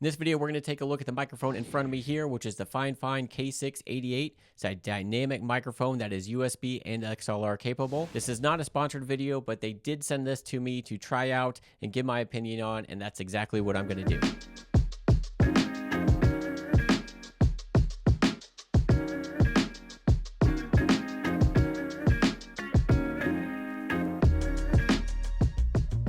In this video, we're going to take a look at the microphone in front of me here, which is the Fifine K688. It's a dynamic microphone that is USB and XLR capable. This is not a sponsored video, but they did send this to me to try out and give my opinion on, and that's exactly what I'm going to do.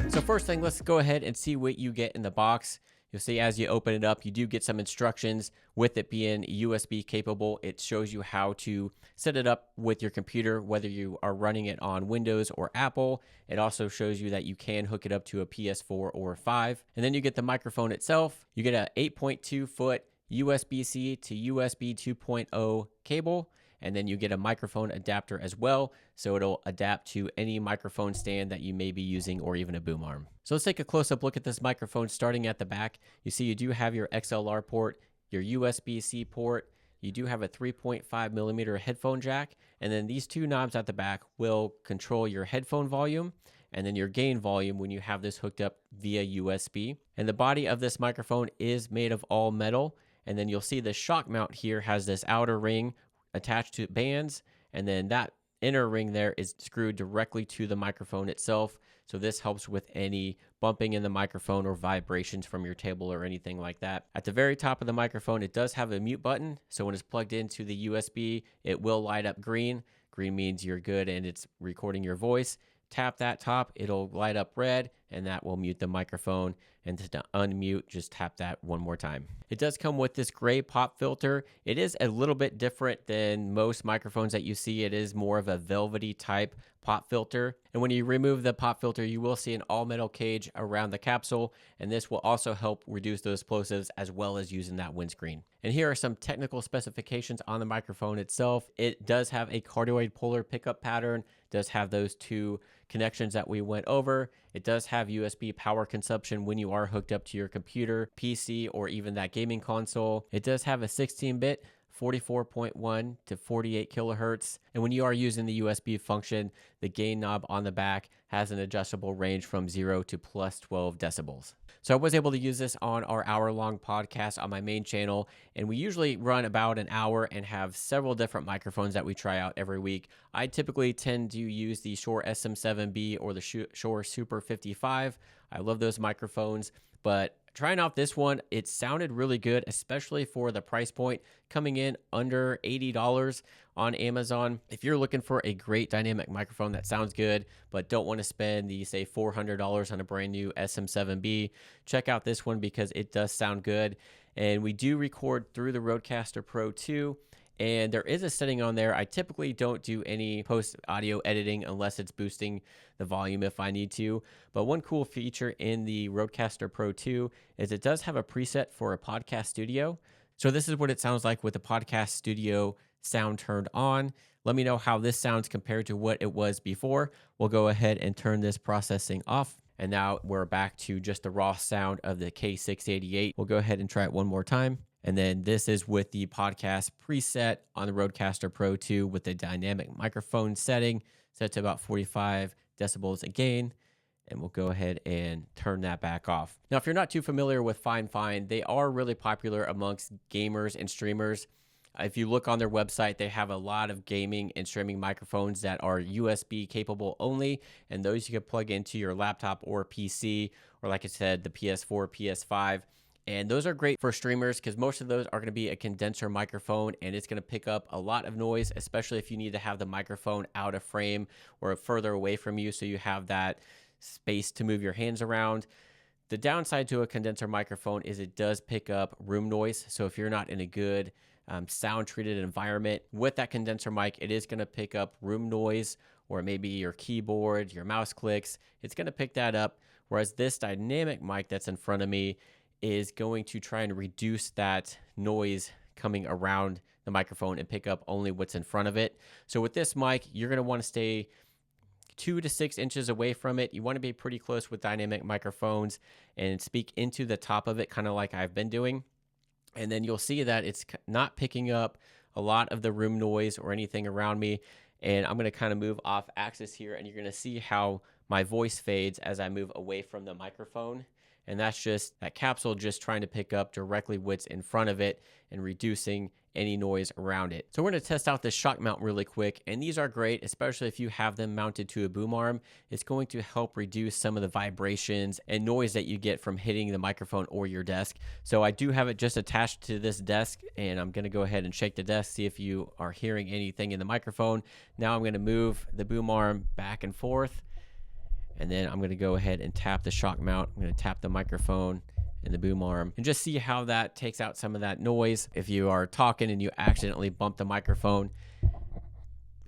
So first thing, let's go ahead and see what you get in the box. You'll see as you open it up, you do get some instructions. With it being USB capable, it shows you how to set it up with your computer, whether you are running it on Windows or Apple. It also shows you that you can hook it up to a PS4 or 5. And then you get the microphone itself. You get a 8.2 foot USB-C to USB 2.0 cable. And then you get a microphone adapter as well, so it'll adapt to any microphone stand that you may be using or even a boom arm. So let's take a close-up look at this microphone starting at the back. You see you do have your XLR port, your USB-C port, you do have a 3.5 millimeter headphone jack, and then these two knobs at the back will control your headphone volume and then your gain volume when you have this hooked up via USB. And the body of this microphone is made of all metal, and then you'll see the shock mount here has this outer ring attached to bands, and then that inner ring there is screwed directly to the microphone itself. So this helps with any bumping in the microphone or vibrations from your table or anything like that. At the very top of the microphone, it does have a mute button. So when it's plugged into the USB, it will light up green. Green means you're good and it's recording your voice. Tap that top, it'll light up red, and that will mute the microphone. And to unmute, just tap that one more time. It does come with this gray pop filter. It is a little bit different than most microphones that you see. It is more of a velvety type pop filter. And when you remove the pop filter, you will see an all metal cage around the capsule. And this will also help reduce those explosives as well as using that windscreen. And here are some technical specifications on the microphone itself. It does have a cardioid polar pickup pattern, does have those two connections that we went over. It does have USB power consumption when you are hooked up to your computer, PC, or even that gaming console. It does have a 16-bit 44.1 to 48 kilohertz. And when you are using the USB function, the gain knob on the back has an adjustable range from 0 to plus 12 decibels. So I was able to use this on our hour-long podcast on my main channel, and we usually run about an hour and have several different microphones that we try out every week. I typically tend to use the Shure SM7B or the Shure Super 55. I love those microphones, but trying out this one, it sounded really good, especially for the price point, coming in under $80 on Amazon. If you're looking for a great dynamic microphone that sounds good, but don't want to spend the, say, $400 on a brand new SM7B, check out this one because it does sound good. And we do record through the Rodcaster Pro II. And there is a setting on there. I typically don't do any post audio editing unless it's boosting the volume if I need to. But one cool feature in the Rodcaster Pro II is it does have a preset for a podcast studio. So this is what it sounds like with the podcast studio sound turned on. Let me know how this sounds compared to what it was before. We'll go ahead and turn this processing off. And now we're back to just the raw sound of the K688. We'll go ahead and try it one more time. And then this is with the podcast preset on the Rodecaster Pro II with the dynamic microphone setting set to about 45 decibels a gain. And we'll go ahead and turn that back off. Now, if you're not too familiar with Fifine, they are really popular amongst gamers and streamers. If you look on their website, they have a lot of gaming and streaming microphones that are USB capable only, and those you can plug into your laptop or PC, or like I said, the PS4, PS5. And those are great for streamers because most of those are going to be a condenser microphone, and it's going to pick up a lot of noise, especially if you need to have the microphone out of frame or further away from you so you have that space to move your hands around. The downside to a condenser microphone is it does pick up room noise. So if you're not in a good sound treated environment with that condenser mic, it is going to pick up room noise or maybe your keyboard, your mouse clicks. It's going to pick that up. Whereas this dynamic mic that's in front of me is going to try and reduce that noise coming around the microphone and pick up only what's in front of it. So with this mic, you're going to want to stay 2 to 6 inches away from it. You want to be pretty close with dynamic microphones and speak into the top of it, kind of like I've been doing. And then you'll see that it's not picking up a lot of the room noise or anything around me. And I'm going to kind of move off axis here, and you're going to see how my voice fades as I move away from the microphone. And that's just that capsule just trying to pick up directly what's in front of it and reducing any noise around it. So we're going to test out this shock mount really quick, and these are great, especially if you have them mounted to a boom arm. It's going to help reduce some of the vibrations and noise that you get from hitting the microphone or your desk. So I do have it just attached to this desk, and I'm going to go ahead and shake the desk, see if you are hearing anything in the microphone. Now I'm going to move the boom arm back and forth, and then I'm going to go ahead and tap the shock mount. I'm going to tap the microphone and the boom arm and just see how that takes out some of that noise. If you are talking and you accidentally bump the microphone,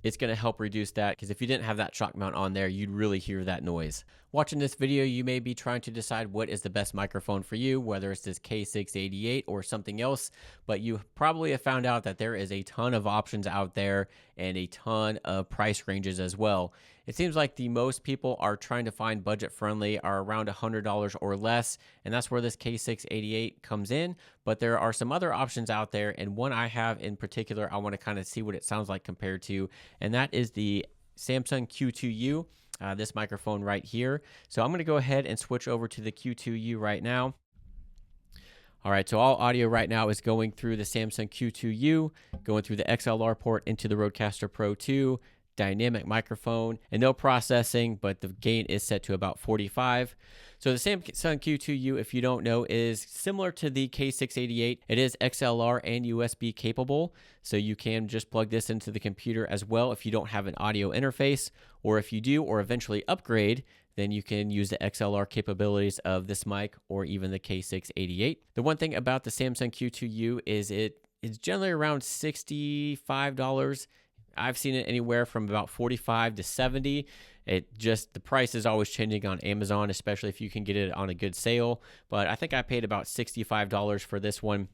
it's going to help reduce that, because if you didn't have that shock mount on there, you'd really hear that noise. Watching this video, you may be trying to decide what is the best microphone for you, whether it's this K688 or something else, but you probably have found out that there is a ton of options out there and a ton of price ranges as well. It seems like the most people are trying to find budget friendly are around $100 or less, and that's where this K688 comes in. But there are some other options out there, and one I have in particular I want to kind of see what it sounds like compared to, and that is the Samson Q2U, this microphone right here. So I'm going to go ahead and switch over to the Q2U right now. All right, so all audio right now is going through the Samson Q2U, going through the XLR port into the Rodcaster Pro II, dynamic microphone, and no processing, but the gain is set to about 45. So the Samson Q2U, if you don't know, is similar to the K688. It is XLR and USB capable, so you can just plug this into the computer as well if you don't have an audio interface, or if you do or eventually upgrade, then you can use the XLR capabilities of this mic or even the K688. The one thing about the Samson Q2U is it is generally around $65. I've seen it anywhere from about $45 to $70. The price is always changing on Amazon, especially if you can get it on a good sale. But I think I paid about $65 for this one.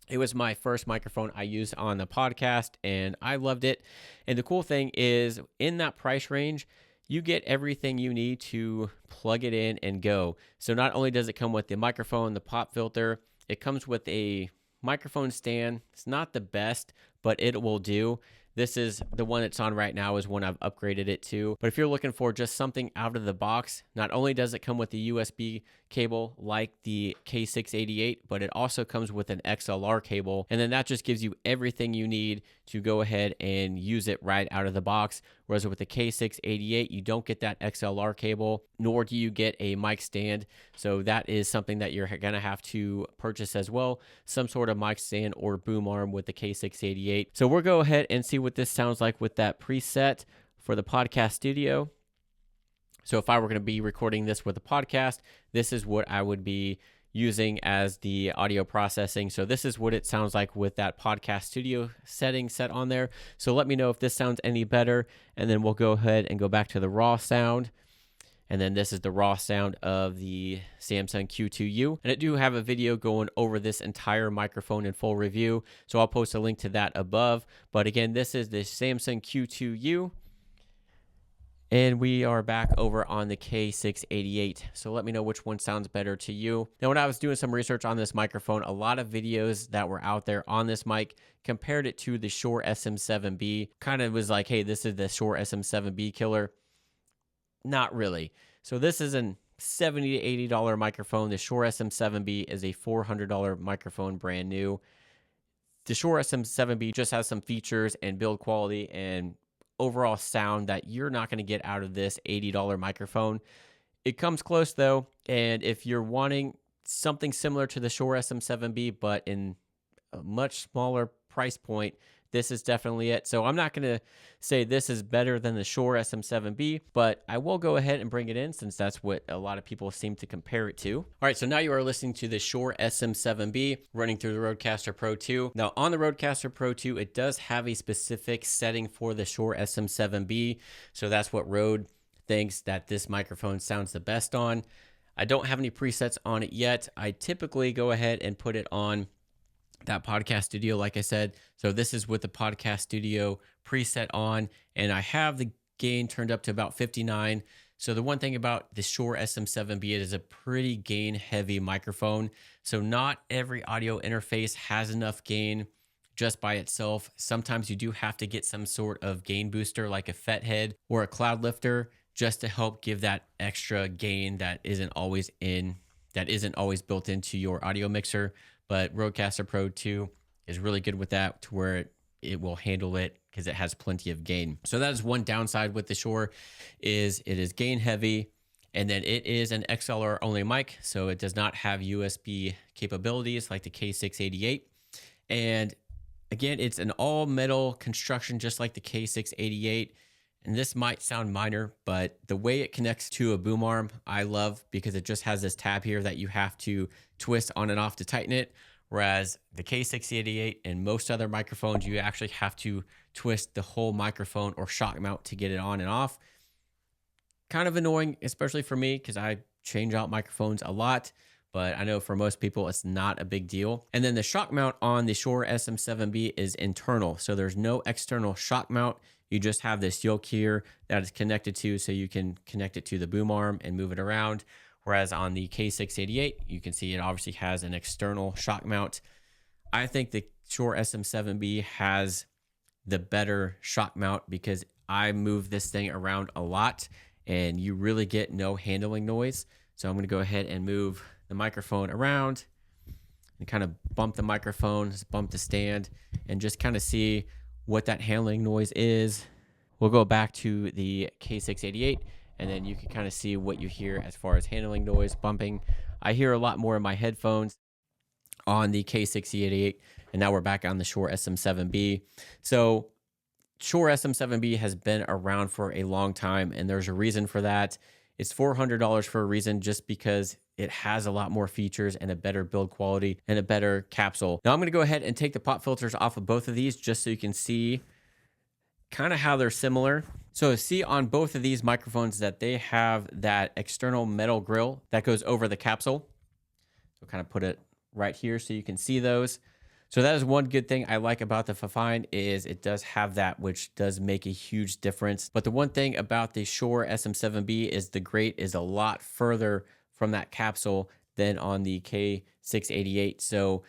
It was my first microphone I used on the podcast, and I loved it. And the cool thing is, in that price range, you get everything you need to plug it in and go. So not only does it come with the microphone, the pop filter, it comes with a microphone stand. It's not the best, but it will do. This is the one it's on right now, is one I've upgraded it to. But if you're looking for just something out of the box, not only does it come with the USB cable like the K688, but it also comes with an XLR cable. And then that just gives you everything you need to go ahead and use it right out of the box. Whereas with the K688, you don't get that XLR cable, nor do you get a mic stand. So that is something that you're going to have to purchase as well, some sort of mic stand or boom arm with the K688. So we'll go ahead and see what this sounds like with that preset for the podcast studio. So if I were going to be recording this with a podcast, this is what I would be using as the audio processing. So this is what it sounds like with that podcast studio setting set on there. So let me know if this sounds any better, and then we'll go ahead and go back to the raw sound. And then this is the raw sound of the Samson Q2U. And I do have a video going over this entire microphone in full review, so I'll post a link to that above. But again, this is the Samson Q2U. And we are back over on the K688. So let me know which one sounds better to you. Now, when I was doing some research on this microphone, a lot of videos that were out there on this mic compared it to the Shure SM7B. Kind of was like, hey, this is the Shure SM7B killer. Not really. So this is a $70 to $80 microphone. The Shure SM7B is a $400 microphone, brand new. The Shure SM7B just has some features and build quality and overall sound that you're not going to get out of this $80 microphone. It comes close though, and if you're wanting something similar to the Shure SM7B but in a much smaller price point, this is definitely it. So I'm not going to say this is better than the Shure SM7B, but I will go ahead and bring it in since that's what a lot of people seem to compare it to. All right, so now you are listening to the Shure SM7B running through the Rodcaster Pro II. Now on the Rodcaster Pro II, it does have a specific setting for the Shure SM7B. So that's what Rode thinks that this microphone sounds the best on. I don't have any presets on it yet. I typically go ahead and put it on that podcast studio, like I said. So this is with the podcast studio preset on, and I have the gain turned up to about 59. So the one thing about the Shure SM7B, it is a pretty gain heavy microphone. So not every audio interface has enough gain just by itself. Sometimes you do have to get some sort of gain booster like a FET head or a cloud lifter just to help give that extra gain that isn't always in that isn't always built into your audio mixer, but Rodecaster Pro II is really good with that to where it will handle it because it has plenty of gain. So that is one downside with the Shure, is it is gain heavy, and then it is an XLR only mic, so it does not have USB capabilities like the K688. And again, it's an all metal construction just like the K688. And this might sound minor, but the way it connects to a boom arm, I love, because it just has this tab here that you have to twist on and off to tighten it. Whereas the K688 and most other microphones, you actually have to twist the whole microphone or shock mount to get it on and off. Kind of annoying, especially for me, because I change out microphones a lot, but I know for most people, it's not a big deal. And then the shock mount on the Shure SM7B is internal. So there's no external shock mount. You just have this yoke here that is connected to, so you can connect it to the boom arm and move it around. Whereas on the K688, you can see it obviously has an external shock mount. I think the Shure SM7B has the better shock mount because I move this thing around a lot and you really get no handling noise. So I'm going to go ahead and move the microphone around and kind of bump the microphone, bump the stand, and just kind of see what that handling noise is. We'll go back to the K688 and then you can kind of see what you hear as far as handling noise, bumping. I hear a lot more in my headphones on the K688, and now we're back on the Shure SM7B. So Shure SM7B has been around for a long time, and there's a reason for that. It's $400 for a reason, just because it has a lot more features and a better build quality and a better capsule. Now I'm going to go ahead and take the pop filters off of both of these just so you can see kind of how they're similar. So see on both of these microphones that they have that external metal grill that goes over the capsule. So kind of put it right here so you can see those. So that is one good thing I like about the Fifine, is it does have that, which does make a huge difference. But the one thing about the Shure SM7B is the grate is a lot further from that capsule than on the K688. So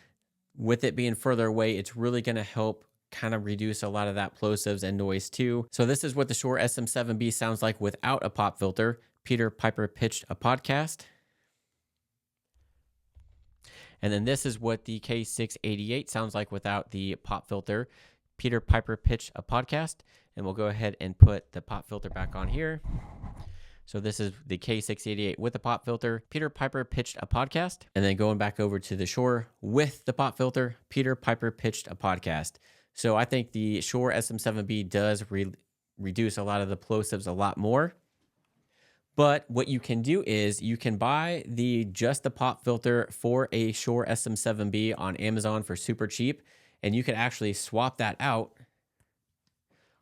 with it being further away, it's really going to help kind of reduce a lot of that plosives and noise too. So this is what the Shure SM7B sounds like without a pop filter. Peter Piper pitched a podcast. And then this is what the K688 sounds like without the pop filter. Peter Piper pitched a podcast. And we'll go ahead and put the pop filter back on here. So this is the K688 with the pop filter. Peter Piper pitched a podcast. And then going back over to the Shure with the pop filter, Peter Piper pitched a podcast. So I think the Shure SM7B does reduce a lot of the plosives a lot more. But what you can do is you can buy just the pop filter for a Shure SM7B on Amazon for super cheap. And you can actually swap that out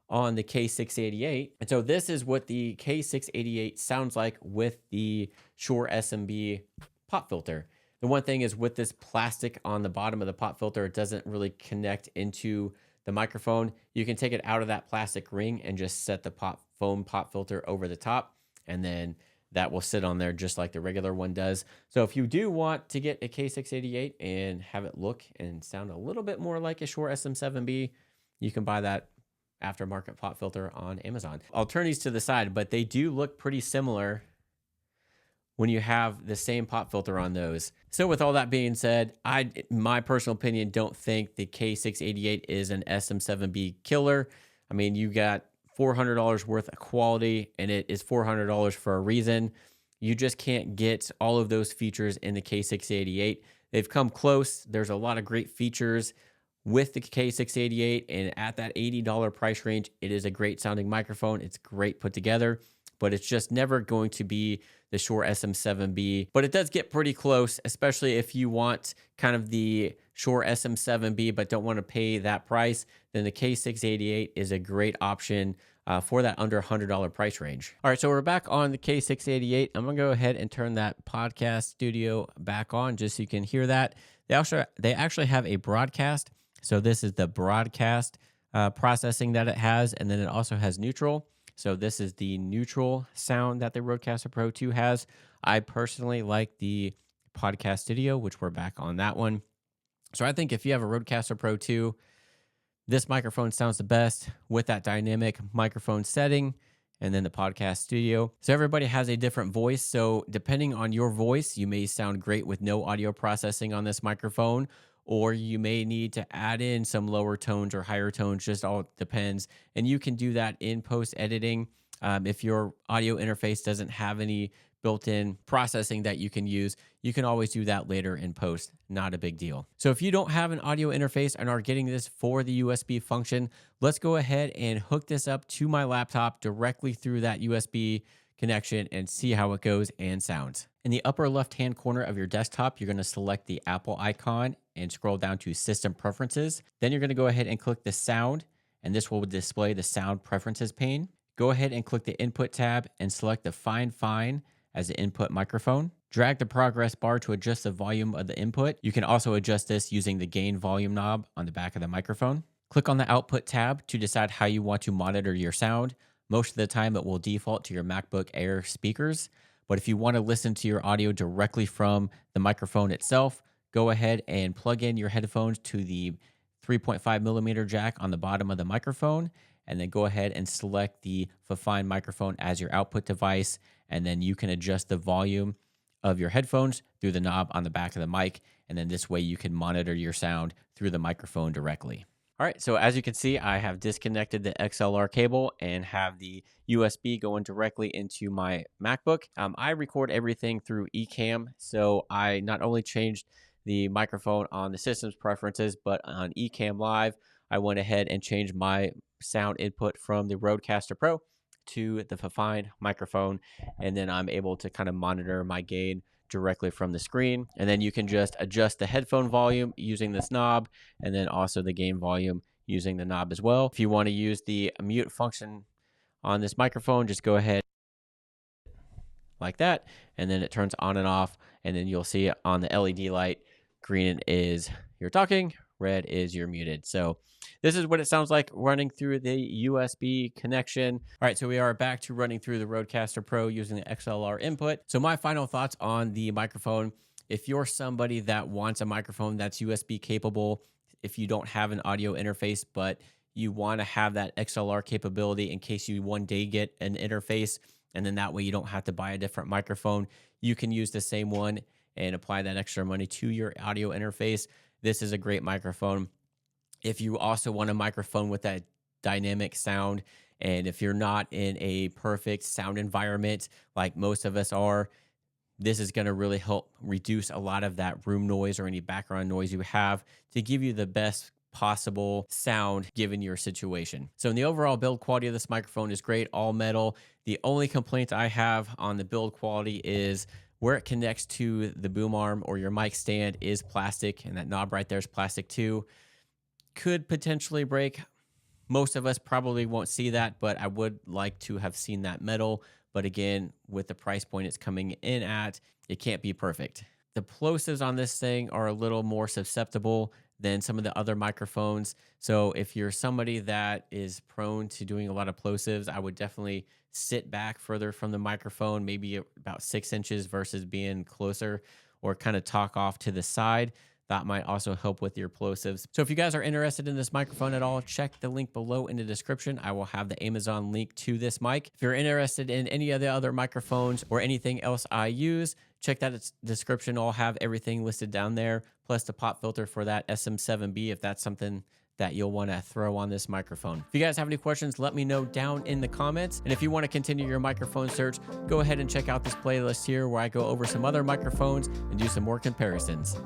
on the K688. And so this is what the K688 sounds like with the Shure SMB pop filter. The one thing is with this plastic on the bottom of the pop filter, it doesn't really connect into the microphone. You can take it out of that plastic ring and just set the foam pop filter over the top, and then that will sit on there just like the regular one does. So if you do want to get a K688 and have it look and sound a little bit more like a Shure SM7B, you can buy that aftermarket pop filter on Amazon. I'll turn these to the side, but they do look pretty similar when you have the same pop filter on those. So with all that being said, I, in my personal opinion, don't think the K688 is an SM7B killer. I mean, you got $400 worth of quality, and it is $400 for a reason. You just can't get all of those features in the K688. They've come close. There's a lot of great features with the K688, and at that $80 price range, it is a great sounding microphone. It's great put together, but it's just never going to be the Shure SM7B. But it does get pretty close, especially if you want kind of the Shure SM7B but don't want to pay that price, then the K688 is a great option for that under $100 price range. All right, so we're back on the K688. I'm gonna go ahead and turn that podcast studio back on just so you can hear that. They actually have a broadcast. So this is the broadcast processing that it has, and then it also has neutral. So this is the neutral sound that the Rodcaster Pro II has. I personally like the podcast studio, which we're back on that one. So I think if you have a Rodcaster Pro II, this microphone sounds the best with that dynamic microphone setting. and then the podcast studio. So everybody has a different voice. So depending on your voice, you may sound great with no audio processing on this microphone, or you may need to add in some lower tones or higher tones, just all depends. And you can do that in post editing. If your audio interface doesn't have any built-in processing that you can use, you can always do that later in post. Not a big deal. So if you don't have an audio interface and are getting this for the USB function, let's go ahead and hook this up to my laptop directly through that USB connection and see how it goes and sounds. In the upper left-hand corner of your desktop, you're going to select the Apple icon and scroll down to System Preferences. Then you're going to go ahead and click the Sound, and this will display the Sound Preferences pane. Go ahead and click the Input tab and select the Fifine as the input microphone. Drag the progress bar to adjust the volume of the input. You can also adjust this using the gain volume knob on the back of the microphone. Click on the Output tab to decide how you want to monitor your sound. Most of the time it will default to your MacBook Air speakers, but if you want to listen to your audio directly from the microphone itself, go ahead and plug in your headphones to the 3.5 millimeter jack on the bottom of the microphone, and then go ahead and select the Fifine microphone as your output device, and then you can adjust the volume of your headphones through the knob on the back of the mic, and then this way you can monitor your sound through the microphone directly. All right, so as you can see, I have disconnected the XLR cable and have the USB going directly into my MacBook. I record everything through Ecamm, so I not only changed the microphone on the system's preferences, but on Ecamm Live, I went ahead and changed my sound input from the Rodecaster Pro to the Fifine microphone, and then I'm able to kind of monitor my gain directly from the screen. And then you can just adjust the headphone volume using this knob, and then also the gain volume using the knob as well. If you want to use the mute function on this microphone, just go ahead like that, and then it turns on and off, and then you'll see on the LED light, green is you're talking, red is you're muted. So this is what it sounds like running through the USB connection. All right, so we are back to running through the Rodcaster Pro using the XLR input. So my final thoughts on the microphone: if you're somebody that wants a microphone that's USB capable, if you don't have an audio interface, but you want to have that XLR capability in case you one day get an interface, and then that way you don't have to buy a different microphone, you can use the same one and apply that extra money to your audio interface. This is a great microphone. If you also want a microphone with that dynamic sound, and if you're not in a perfect sound environment like most of us are, this is going to really help reduce a lot of that room noise or any background noise you have to give you the best possible sound given your situation. So in the overall build quality of this microphone is great, all metal. The only complaint I have on the build quality is where it connects to the boom arm or your mic stand is plastic, and that knob right there is plastic too. Could potentially break. Most of us probably won't see that, but I would like to have seen that metal. But again, with the price point it's coming in at, it can't be perfect. The plosives on this thing are a little more susceptible than some of the other microphones. So if you're somebody that is prone to doing a lot of plosives, I would definitely sit back further from the microphone, maybe about 6 inches versus being closer, or kind of talk off to the side. That might also help with your plosives. So if you guys are interested in this microphone at all, check the link below in the description. I will have the Amazon link to this mic. If you're interested in any of the other microphones or anything else I use, check that description. I'll have everything listed down there, plus the pop filter for that SM7B if that's something that you'll want to throw on this microphone. If you guys have any questions, let me know down in the comments. And if you want to continue your microphone search, go ahead and check out this playlist here where I go over some other microphones and do some more comparisons.